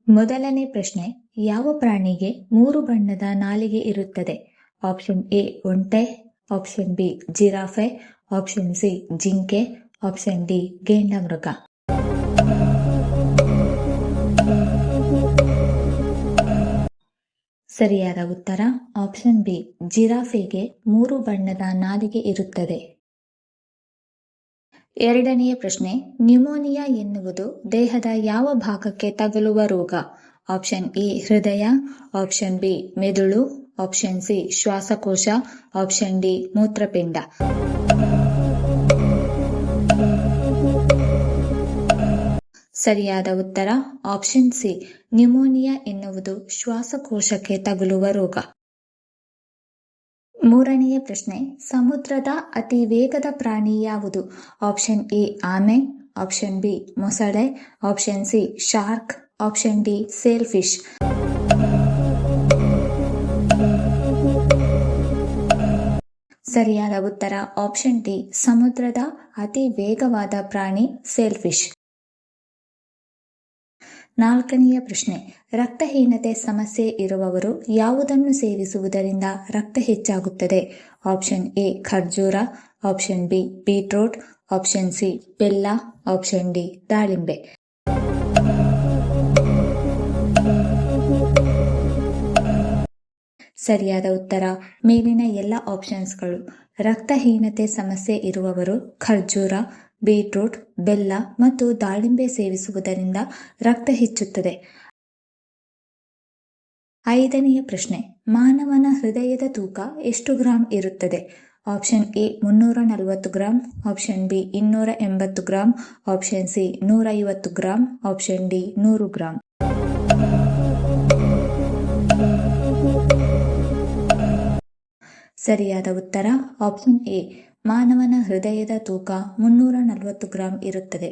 ಮೊದಲನೇ ಪ್ರಶ್ನೆ, ಯಾವ ಪ್ರಾಣಿಗೆ 3 ಬಣ್ಣದ ನಾಲಿಗೆ ಇರುತ್ತದೆ? ಆಪ್ಷನ್ ಎ ಒಂಟೆ, option B giraffe, option C ಜಿಂಕೆ, ಆಪ್ಷನ್ ಡಿ ಗೇಂಡಮೃಗ. ಸರಿಯಾದ ಉತ್ತರ ಆಪ್ಷನ್ ಬಿ ಜಿರಾಫೆಗೆ 3 ಬಣ್ಣದ ನಾಲಿಗೆ ಇರುತ್ತದೆ. ಎರಡನೆಯ ಪ್ರಶ್ನೆ, ನ್ಯುಮೋನಿಯಾ ಎನ್ನುವುದು ದೇಹದ ಯಾವ ಭಾಗಕ್ಕೆ ತಗುಲುವ ರೋಗ? ಆಪ್ಷನ್ ಎ ಹೃದಯ, ಆಪ್ಷನ್ ಬಿ ಮೆದುಳು, ಆಪ್ಷನ್ ಸಿ ಶ್ವಾಸಕೋಶ, ಆಪ್ಷನ್ ಡಿ ಮೂತ್ರಪಿಂಡ. ಸರಿಯಾದ ಉತ್ತರ ಆಪ್ಷನ್ ಸಿ ನ್ಯುಮೋನಿಯಾ ಎನ್ನುವುದು ಶ್ವಾಸಕೋಶಕ್ಕೆ ತಗುಲುವ ರೋಗ. ಮೂರನೆಯ ಪ್ರಶ್ನೆ, ಸಮುದ್ರದ ಅತಿ ವೇಗದ ಪ್ರಾಣಿ ಯಾವುದು? ಆಪ್ಷನ್ ಎ ಆಮೆ, ಆಪ್ಷನ್ ಬಿ ಮೊಸಳೆ, option C shark, option D sale fish. ಸರಿಯಾದ ಉತ್ತರ ಆಪ್ಷನ್ ಡಿ ಸಮುದ್ರದ ಅತಿ ವೇಗವಾದ ಪ್ರಾಣಿ ಸೇಲ್ ಫಿಶ್. ನಾಲ್ಕನೆಯ ಪ್ರಶ್ನೆ, ರಕ್ತಹೀನತೆ ಸಮಸ್ಯೆ ಇರುವವರು ಯಾವುದನ್ನು ಸೇವಿಸುವುದರಿಂದ ರಕ್ತ ಹೆಚ್ಚಾಗುತ್ತದೆ? ಆಪ್ಷನ್ ಎ ಖರ್ಜೂರ, option B beetroot, option C ಬೆಲ್ಲ, ಆಪ್ಷನ್ ಡಿ ದಾಳಿಂಬೆ. ಸರಿಯಾದ ಉತ್ತರ ಮೇಲಿನ ಎಲ್ಲ ಆಪ್ಷನ್ಸ್ಗಳು. ರಕ್ತಹೀನತೆ ಸಮಸ್ಯೆ ಇರುವವರು ಖರ್ಜೂರ, ಬೀಟ್ರೂಟ್, ಬೆಲ್ಲ ಮತ್ತು ದಾಳಿಂಬೆ ಸೇವಿಸುವುದರಿಂದ ರಕ್ತ ಹೆಚ್ಚುತ್ತದೆ. ಐದನೆಯ ಪ್ರಶ್ನೆ, ಮಾನವನ ಹೃದಯದ ತೂಕ ಎಷ್ಟು ಗ್ರಾಂ ಇರುತ್ತದೆ? Option A 340 gram, option B 280 gram, option C 150 gram, option D 100 gram. ಸರಿಯಾದ ಉತ್ತರ ಆಪ್ಷನ್ ಎ ಮಾನವನ ಹೃದಯದ ತೂಕ 340 ಗ್ರಾಂ ಇರುತ್ತದೆ.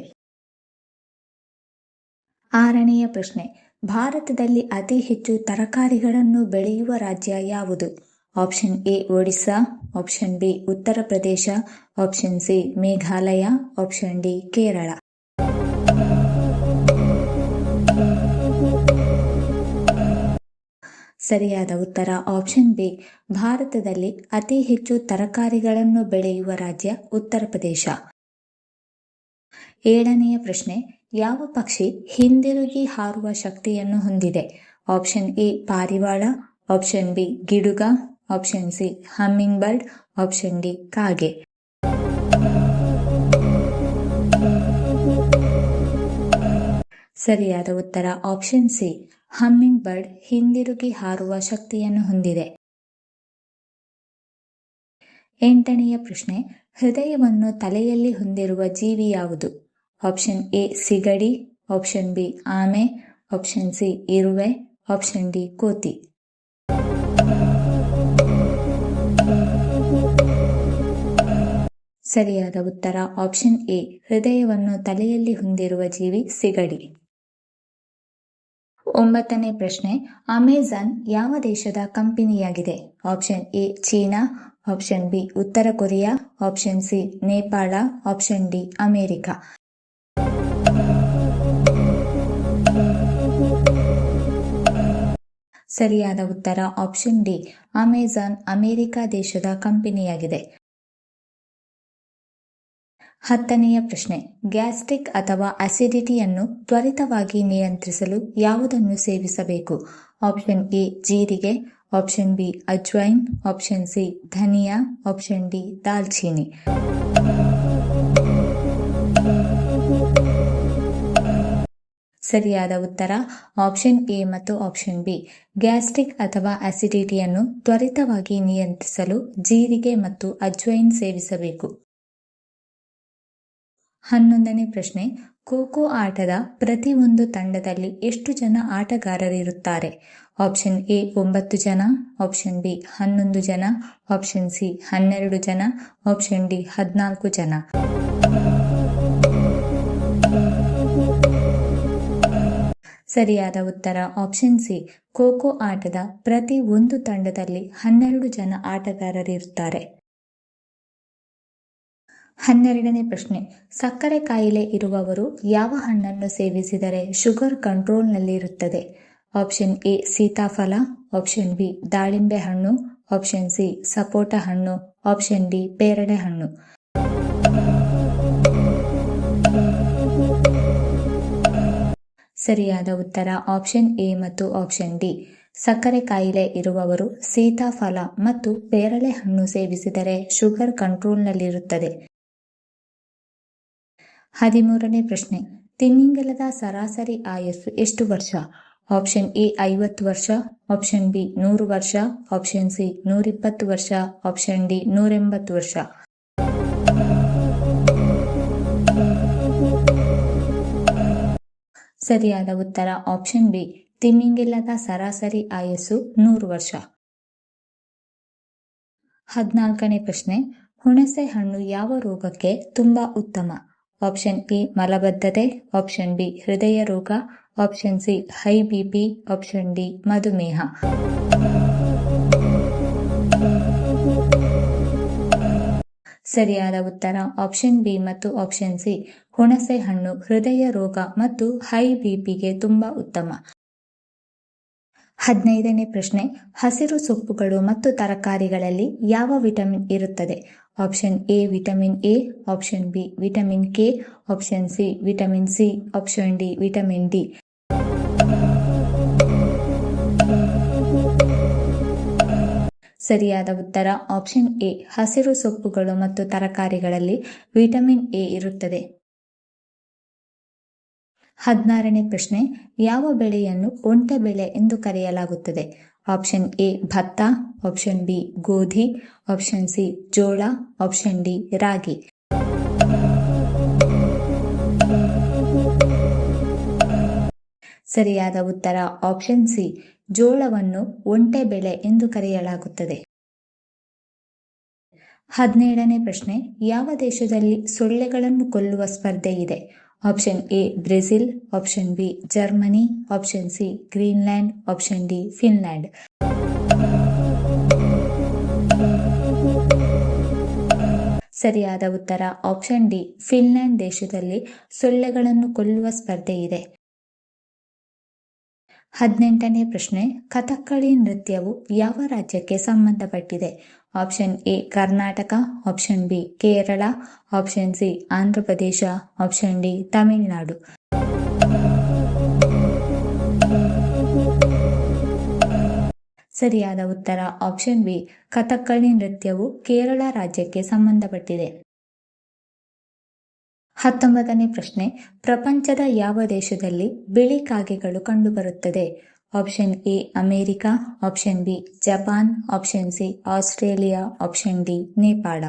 ಆರನೆಯ ಪ್ರಶ್ನೆ, ಭಾರತದಲ್ಲಿ ಅತಿ ಹೆಚ್ಚು ತರಕಾರಿಗಳನ್ನು ಬೆಳೆಯುವ ರಾಜ್ಯ ಯಾವುದು? Option A Odisha, option B Uttar Pradesh, option C Meghalaya, option D Kerala. ಸರಿಯಾದ ಉತ್ತರ ಆಪ್ಷನ್ ಬಿ ಭಾರತದಲ್ಲಿ ಅತಿ ಹೆಚ್ಚು ತರಕಾರಿಗಳನ್ನು ಬೆಳೆಯುವ ರಾಜ್ಯ ಉತ್ತರ ಪ್ರದೇಶ. ಏಳನೆಯ ಪ್ರಶ್ನೆ, ಯಾವ ಪಕ್ಷಿ ಹಿಂದಿರುಗಿ ಹಾರುವ ಶಕ್ತಿಯನ್ನು ಹೊಂದಿದೆ? ಆಪ್ಷನ್ ಎ ಪಾರಿವಾಳ, ಆಪ್ಷನ್ ಬಿ ಗಿಡುಗ, option C humming bird, option D ಕಾಗೆ. ಸರಿಯಾದ ಉತ್ತರ ಆಪ್ಷನ್ ಸಿ ಹಮ್ಮಿಂಗ್ ಬರ್ಡ್ ಹಿಂದಿರುಗಿ ಹಾರುವ ಶಕ್ತಿಯನ್ನು ಹೊಂದಿದೆ. ಎಂಟನೆಯ ಪ್ರಶ್ನೆ, ಹೃದಯವನ್ನು ತಲೆಯಲ್ಲಿ ಹೊಂದಿರುವ ಜೀವಿ ಯಾವುದು? ಆಪ್ಷನ್ ಎ ಸಿಗಡಿ, ಆಪ್ಷನ್ ಬಿ ಆಮೆ, ಆಪ್ಷನ್ ಸಿ ಇರುವೆ, ಆಪ್ಷನ್ ಡಿ ಕೋತಿ. ಸರಿಯಾದ ಉತ್ತರ ಆಪ್ಷನ್ ಎ ಹೃದಯವನ್ನು ತಲೆಯಲ್ಲಿ ಹೊಂದಿರುವ ಜೀವಿ ಸಿಗಡಿ. ಒಂಬತ್ತನೇ ಪ್ರಶ್ನೆ, ಅಮೆಜಾನ್ ಯಾವ ದೇಶದ ಕಂಪನಿಯಾಗಿದೆ? Option A China, option B ಉತ್ತರ Korea, option C Nepal, option D America. ಸರಿಯಾದ ಉತ್ತರ ಆಪ್ಷನ್ ಡಿ ಅಮೆಜಾನ್ ಅಮೆರಿಕ ದೇಶದ ಕಂಪನಿಯಾಗಿದೆ. ಹತ್ತನೆಯ ಪ್ರಶ್ನೆ, ಗ್ಯಾಸ್ಟ್ರಿಕ್ ಅಥವಾ ಅಸಿಡಿಟಿಯನ್ನು ತ್ವರಿತವಾಗಿ ನಿಯಂತ್ರಿಸಲು ಯಾವುದನ್ನು ಸೇವಿಸಬೇಕು? ಆಪ್ಷನ್ ಎ ಜೀರಿಗೆ, ಆಪ್ಷನ್ ಬಿ ಅಜ್ವೈನ್, ಆಪ್ಷನ್ ಸಿ ಧನಿಯಾ, ಆಪ್ಷನ್ ಡಿ ದಾಲ್ಚೀನಿ. ಸರಿಯಾದ ಉತ್ತರ ಆಪ್ಷನ್ ಎ ಮತ್ತು ಆಪ್ಷನ್ ಬಿ. ಗ್ಯಾಸ್ಟ್ರಿಕ್ ಅಥವಾ ಅಸಿಡಿಟಿಯನ್ನು ತ್ವರಿತವಾಗಿ ನಿಯಂತ್ರಿಸಲು ಜೀರಿಗೆ ಮತ್ತು ಅಜ್ವೈನ್ ಸೇವಿಸಬೇಕು. 11ನೇ ಪ್ರಶ್ನೆ, ಖೋ-ಖೋ ಆಟದ ಪ್ರತಿ ಒಂದು ತಂಡದಲ್ಲಿ ಎಷ್ಟು ಜನ ಆಟಗಾರರಿರುತ್ತಾರೆ? ಆಪ್ಷನ್ ಎ 9 ಜನ, ಆಪ್ಷನ್ ಬಿ 11 ಜನ, ಆಪ್ಷನ್ ಸಿ 12 ಜನ, ಆಪ್ಷನ್ ಡಿ 14 ಜನ. ಸರಿಯಾದ ಉತ್ತರ ಆಪ್ಷನ್ ಸಿ ಖೋ-ಖೋ ಆಟದ ಪ್ರತಿ ಒಂದು ತಂಡದಲ್ಲಿ 12 ಜನ ಆಟಗಾರರಿರುತ್ತಾರೆ. 12ನೇ ಪ್ರಶ್ನೆ, ಸಕ್ಕರೆ ಕಾಯಿಲೆ ಇರುವವರು ಯಾವ ಹಣ್ಣನ್ನು ಸೇವಿಸಿದರೆ ಶುಗರ್ ಕಂಟ್ರೋಲ್ನಲ್ಲಿರುತ್ತದೆ? ಆಪ್ಷನ್ ಎ ಸೀತಾಫಲ, ಆಪ್ಷನ್ ಬಿ ದಾಳಿಂಬೆ ಹಣ್ಣು, ಆಪ್ಷನ್ ಸಿ ಸಪೋಟ ಹಣ್ಣು, ಆಪ್ಷನ್ ಡಿ ಪೇರಳೆ ಹಣ್ಣು. ಸರಿಯಾದ ಉತ್ತರ ಆಪ್ಷನ್ ಎ ಮತ್ತು ಆಪ್ಷನ್ ಡಿ. ಸಕ್ಕರೆ ಕಾಯಿಲೆ ಇರುವವರು ಸೀತಾಫಲ ಮತ್ತು ಪೇರಳೆ ಹಣ್ಣು ಸೇವಿಸಿದರೆ ಶುಗರ್ ಕಂಟ್ರೋಲ್ನಲ್ಲಿರುತ್ತದೆ. 13ನೇ ಪ್ರಶ್ನೆ, ತಿಮಿಂಗಿಲದ ಸರಾಸರಿ ಆಯಸ್ಸು ಎಷ್ಟು ವರ್ಷ? ಆಪ್ಷನ್ ಎ 50 ವರ್ಷ, ಆಪ್ಷನ್ ಬಿ 100 ವರ್ಷ, ಆಪ್ಷನ್ ಸಿ 120 ವರ್ಷ, ಆಪ್ಷನ್ ಡಿ 180 ವರ್ಷ. ಸರಿಯಾದ ಉತ್ತರ ಆಪ್ಷನ್ ಬಿ, ತಿಮಿಂಗಿಲದ ಸರಾಸರಿ ಆಯಸ್ಸು 100 ವರ್ಷ. 14ನೇ ಪ್ರಶ್ನೆ, ಹುಣಸೆ ಹಣ್ಣು ಯಾವ ರೋಗಕ್ಕೆ ತುಂಬಾ ಉತ್ತಮ? ಆಪ್ಷನ್ ಎ ಮಲಬದ್ಧತೆ, ಆಪ್ಷನ್ ಬಿ ಹೃದಯ ರೋಗ, option C high BP, option D ಮಧುಮೇಹ. ಸರಿಯಾದ ಉತ್ತರ ಆಪ್ಷನ್ ಬಿ ಮತ್ತು ಆಪ್ಷನ್ ಸಿ. ಹುಣಸೆ ಹಣ್ಣು ಹೃದಯ ರೋಗ ಮತ್ತು ಹೈ ಬಿಪಿಗೆ ತುಂಬಾ ಉತ್ತಮ. 15ನೇ ಪ್ರಶ್ನೆ, ಹಸಿರು ಸೊಪ್ಪುಗಳು ಮತ್ತು ತರಕಾರಿಗಳಲ್ಲಿ ಯಾವ ವಿಟಮಿನ್ ಇರುತ್ತದೆ? Option A vitamin A, option B vitamin K, option C vitamin C, option D vitamin D. ಸರಿಯಾದ ಉತ್ತರ ಆಪ್ಷನ್ ಎ, ಹಸಿರು ಸೊಪ್ಪುಗಳು ಮತ್ತು ತರಕಾರಿಗಳಲ್ಲಿ ವಿಟಮಿನ್ ಎ ಇರುತ್ತದೆ. 16ನೇ ಪ್ರಶ್ನೆ, ಯಾವ ಬೆಳೆಯನ್ನು ಒಂಟೆ ಬೆಳೆ ಎಂದು ಕರೆಯಲಾಗುತ್ತದೆ? ಆಪ್ಷನ್ ಎ ಭತ್ತ, ಆಪ್ಷನ್ ಬಿ ಗೋಧಿ, ಆಪ್ಷನ್ ಸಿ ಜೋಳ, ಆಪ್ಷನ್ ಡಿ ರಾಗಿ. ಸರಿಯಾದ ಉತ್ತರ ಆಪ್ಷನ್ ಸಿ, ಜೋಳವನ್ನು ಒಂಟೆ ಬೆಳೆ ಎಂದು ಕರೆಯಲಾಗುತ್ತದೆ. 17ನೇ ಪ್ರಶ್ನೆ, ಯಾವ ದೇಶದಲ್ಲಿ ಸೊಳ್ಳೆಗಳನ್ನು ಕೊಲ್ಲುವ ಸ್ಪರ್ಧೆ ಇದೆ? Option A Brazil, option B Germany, option C Greenland, option D Finland. ಸರಿಯಾದ ಉತ್ತರ ಆಪ್ಷನ್ ಡಿ, ಫಿನ್ಲ್ಯಾಂಡ್ ದೇಶದಲ್ಲಿ ಸೊಳ್ಳೆಗಳನ್ನು ಕೊಲ್ಲುವ ಸ್ಪರ್ಧೆ ಇದೆ. 18ನೇ ಪ್ರಶ್ನೆ, ಕಥಕ್ಕಳಿ ನೃತ್ಯವು ಯಾವ ರಾಜ್ಯಕ್ಕೆ ಸಂಬಂಧಪಟ್ಟಿದೆ? Option A Karnataka, option B Kerala, option C Andhra Pradesh, option D Tamil Nadu. ಸರಿಯಾದ ಉತ್ತರ ಆಪ್ಷನ್ ಬಿ, ಕಥಕ್ಕಳಿ ನೃತ್ಯವು ಕೇರಳ ರಾಜ್ಯಕ್ಕೆ ಸಂಬಂಧಪಟ್ಟಿದೆ. 19ನೇ ಪ್ರಶ್ನೆ, ಪ್ರಪಂಚದ ಯಾವ ದೇಶದಲ್ಲಿ ಬಿಳಿ ಕಾಗೆಗಳು ಕಂಡುಬರುತ್ತದೆ? Option A America, option B Japan, option C Australia, option D Nepal.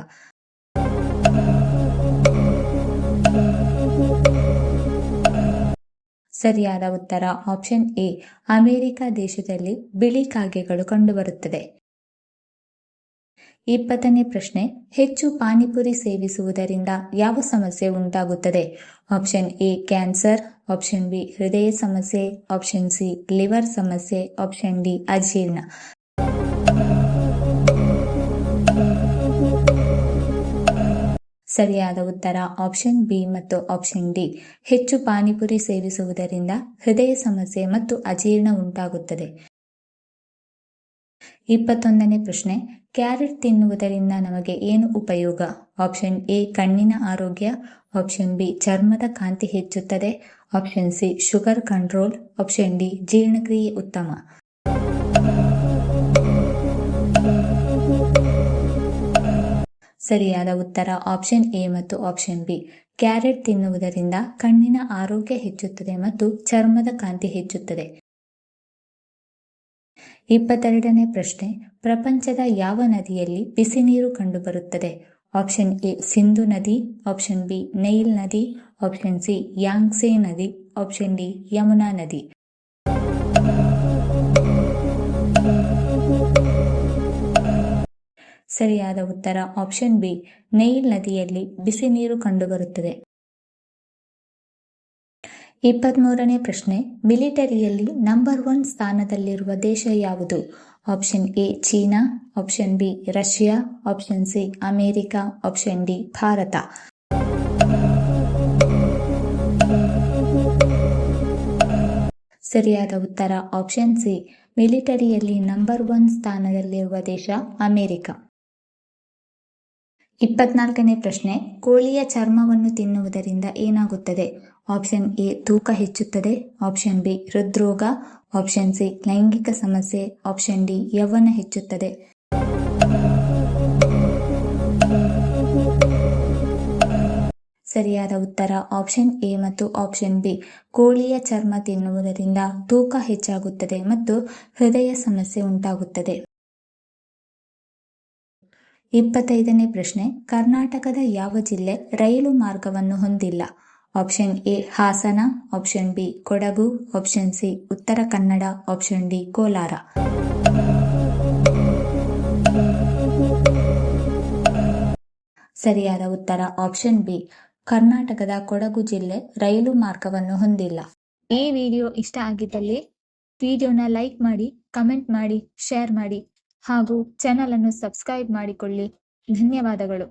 ಸರಿಯಾದ ಉತ್ತರ ಆಪ್ಷನ್ ಎ, ಅಮೆರಿಕ ದೇಶದಲ್ಲಿ ಬಿಳಿ ಕಾಗೆಗಳು ಕಂಡುಬರುತ್ತದೆ. 20ನೇ ಪ್ರಶ್ನೆ, ಹೆಚ್ಚು ಪಾನಿಪುರಿ ಸೇವಿಸುವುದರಿಂದ ಯಾವ ಸಮಸ್ಯೆ ಉಂಟಾಗುತ್ತದೆ? Option A cancer, option B ಹೃದಯ ಸಮಸ್ಯೆ, ಆಪ್ಷನ್ ಸಿ ಲಿವರ್ ಸಮಸ್ಯೆ, ಆಪ್ಷನ್ ಡಿ ಅಜೀರ್ಣ. ಸರಿಯಾದ ಉತ್ತರ ಆಪ್ಷನ್ ಬಿ ಮತ್ತು ಆಪ್ಷನ್ ಡಿ. ಹೆಚ್ಚು ಪಾನಿಪುರಿ ಸೇವಿಸುವುದರಿಂದ ಹೃದಯ ಸಮಸ್ಯೆ ಮತ್ತು ಅಜೀರ್ಣ ಉಂಟಾಗುತ್ತದೆ. 21ನೇ ಪ್ರಶ್ನೆ, ಕ್ಯಾರೆಟ್ ತಿನ್ನುವುದರಿಂದ ನಮಗೆ ಏನು ಉಪಯೋಗ? ಆಪ್ಷನ್ ಎ ಕಣ್ಣಿನ ಆರೋಗ್ಯ, ಆಪ್ಷನ್ ಬಿ ಚರ್ಮದ ಕಾಂತಿ ಹೆಚ್ಚುತ್ತದೆ, option C sugar control, option D ಜೀರ್ಣಕ್ರಿಯೆ ಉತ್ತಮ. ಸರಿಯಾದ ಉತ್ತರ ಆಪ್ಷನ್ ಎ ಮತ್ತು ಆಪ್ಷನ್ ಬಿ. ಕ್ಯಾರೆಟ್ ತಿನ್ನುವುದರಿಂದ ಕಣ್ಣಿನ ಆರೋಗ್ಯ ಹೆಚ್ಚುತ್ತದೆ ಮತ್ತು ಚರ್ಮದ ಕಾಂತಿ ಹೆಚ್ಚುತ್ತದೆ. 22ನೇ ಪ್ರಶ್ನೆ, ಪ್ರಪಂಚದ ಯಾವ ನದಿಯಲ್ಲಿ ಬಿಸಿ ನೀರು ಕಂಡುಬರುತ್ತದೆ? ಆಪ್ಷನ್ ಎ ಸಿಂಧು ನದಿ, ಆಪ್ಷನ್ ಬಿ ನೈಲ್ ನದಿ, ಆಪ್ಷನ್ ಸಿ ಯಾಂಗ್ಸೆ ನದಿ, ಆಪ್ಷನ್ ಡಿ ಯಮುನಾ ನದಿ. ಸರಿಯಾದ ಉತ್ತರ ಆಪ್ಷನ್ ಬಿ, ನೈಲ್ ನದಿಯಲ್ಲಿ ಬಿಸಿ ನೀರು ಕಂಡುಬರುತ್ತದೆ. 23ನೇ ಪ್ರಶ್ನೆ, ಮಿಲಿಟರಿಯಲ್ಲಿ ನಂಬರ್ 1 ಸ್ಥಾನದಲ್ಲಿರುವ ದೇಶ ಯಾವುದು? Option A China, option B Russia, option C America, option D Bharat. ಸರಿಯಾದ ಉತ್ತರ ಆಪ್ಷನ್ ಸಿ, ಮಿಲಿಟರಿಯಲ್ಲಿ ನಂಬರ್ 1 ಸ್ಥಾನದಲ್ಲಿರುವ ದೇಶ ಅಮೆರಿಕ. 24ನೇ ಪ್ರಶ್ನೆ, ಕೋಳಿಯ ಚರ್ಮವನ್ನು ತಿನ್ನುವುದರಿಂದ ಏನಾಗುತ್ತದೆ? ಆಪ್ಷನ್ ಎ ತೂಕ ಹೆಚ್ಚುತ್ತದೆ, ಆಪ್ಷನ್ ಬಿ ಹೃದ್ರೋಗ, ಆಪ್ಷನ್ ಸಿ ಲೈಂಗಿಕ ಸಮಸ್ಯೆ, ಆಪ್ಷನ್ ಡಿ ಯೌವನ ಹೆಚ್ಚುತ್ತದೆ. ಸರಿಯಾದ ಉತ್ತರ ಆಪ್ಷನ್ ಎ ಮತ್ತು ಆಪ್ಷನ್ ಬಿ. ಕೋಳಿಯ ಚರ್ಮ ತಿನ್ನುವುದರಿಂದ ತೂಕ ಹೆಚ್ಚಾಗುತ್ತದೆ ಮತ್ತು ಹೃದಯ ಸಮಸ್ಯೆ ಉಂಟಾಗುತ್ತದೆ. 25ನೇ ಪ್ರಶ್ನೆ, ಕರ್ನಾಟಕದ ಯಾವ ಜಿಲ್ಲೆ ರೈಲು ಮಾರ್ಗವನ್ನು ಹೊಂದಿಲ್ಲ? Option A Hassan, option B Kodagu, option C Uttara Kannada, option D Kolar. ಸರಿಯಾದ ಉತ್ತರ ಆಪ್ಷನ್ ಬಿ, ಕರ್ನಾಟಕದ ಕೊಡಗು ಜಿಲ್ಲೆ ರೈಲು ಮಾರ್ಗವನ್ನು ಹೊಂದಿಲ್ಲ. ಈ ವಿಡಿಯೋ ಇಷ್ಟ ಆಗಿದ್ದಲ್ಲಿ ವಿಡಿಯೋನ ಲೈಕ್ ಮಾಡಿ, ಕಮೆಂಟ್ ಮಾಡಿ, ಶೇರ್ ಮಾಡಿ ಹಾಗೂ ಚಾನಲ್ ಅನ್ನು ಸಬ್ಸ್ಕ್ರೈಬ್ ಮಾಡಿಕೊಳ್ಳಿ. ಧನ್ಯವಾದಗಳು.